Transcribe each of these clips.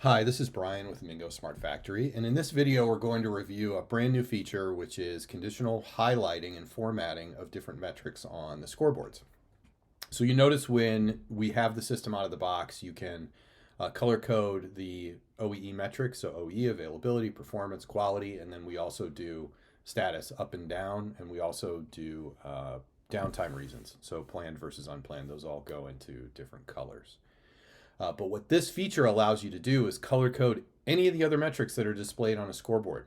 Hi, this is Brian with Mingo Smart Factory, and in this video we're going to review a brand new feature which is conditional highlighting and formatting of different metrics on the scoreboards. So you notice when we have the system out of the box, you can color code the OEE metrics, so OEE, availability, performance, quality, and then we also do status up and down, and we also do downtime reasons, so planned versus unplanned. Those all go into different colors. But what this feature allows you to do is color code any of the other metrics that are displayed on a scoreboard.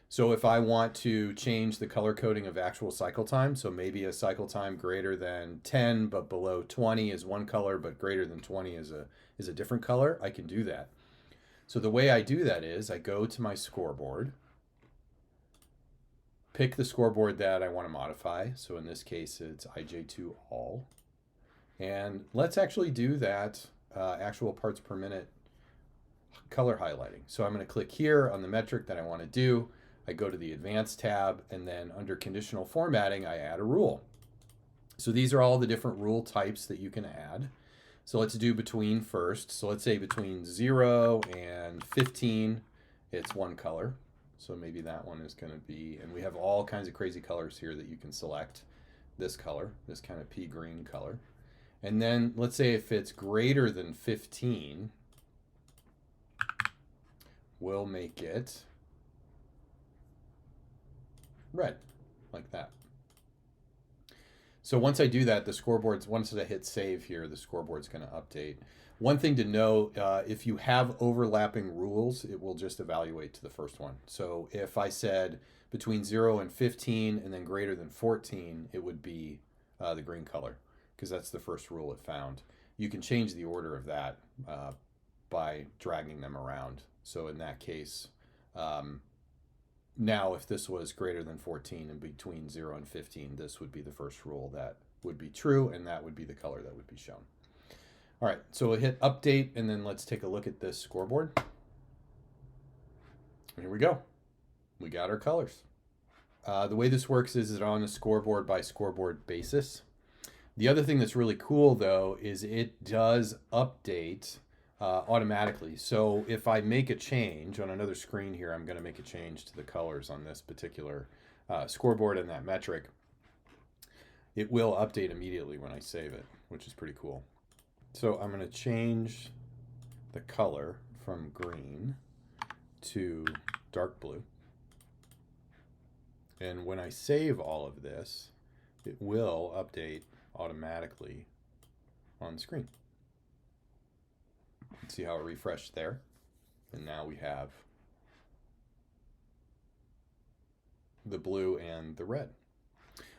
So if I want to change the color coding of actual cycle time, so maybe a cycle time greater than 10 but below 20 is one color, but greater than 20 is a different color, I can do that. So the way I do that is I go to my scoreboard, pick the scoreboard that I want to modify. So in this case, it's IJ2 all. And let's actually do that actual parts per minute color highlighting. So I'm going to click here on the metric that I want to do. I go to the Advanced tab, and then under Conditional Formatting, I add a rule. So these are all the different rule types that you can add. So let's do between first. So let's say between 0 and 15, it's one color. So maybe that one is going to be, and we have all kinds of crazy colors here that you can select. This color, this kind of pea green color. And then let's say if it's greater than 15, we'll make it red, like that. So once I do that, the scoreboard's, once I hit save here, the scoreboard's going to update. One thing to know, if you have overlapping rules, it will just evaluate to the first one. So if I said between 0 and 15 and then greater than 14, it would be the green color, because that's the first rule it found. You can change the order of that by dragging them around. So in that case, now if this was greater than 14 and between 0 and 15, this would be the first rule that would be true, and that would be the color that would be shown. All right, so we'll hit update, and then let's take a look at this scoreboard. Here we go. We got our colors. The way this works is it's on a scoreboard by scoreboard basis. The other thing that's really cool, though, is it does update automatically. So if I make a change on another screen here, I'm going to make a change to the colors on this particular scoreboard and that metric. It will update immediately when I save it, which is pretty cool. So I'm going to change the color from green to dark blue. And when I save all of this, it will update automatically on screen. See how it refreshed there? And now we have the blue and the red.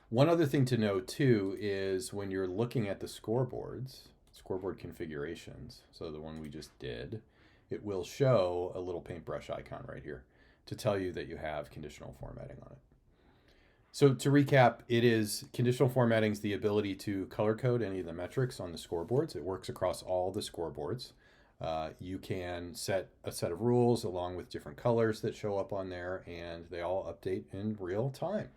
One other thing to know too is when you're looking at the scoreboards, scoreboard configurations, so the one we just did, it will show a little paintbrush icon right here to tell you that you have conditional formatting on it. So to recap, it is conditional formatting is the ability to color code any of the metrics on the scoreboards. It works across all the scoreboards. You can set a set of rules along with different colors that show up on there, and they all update in real time.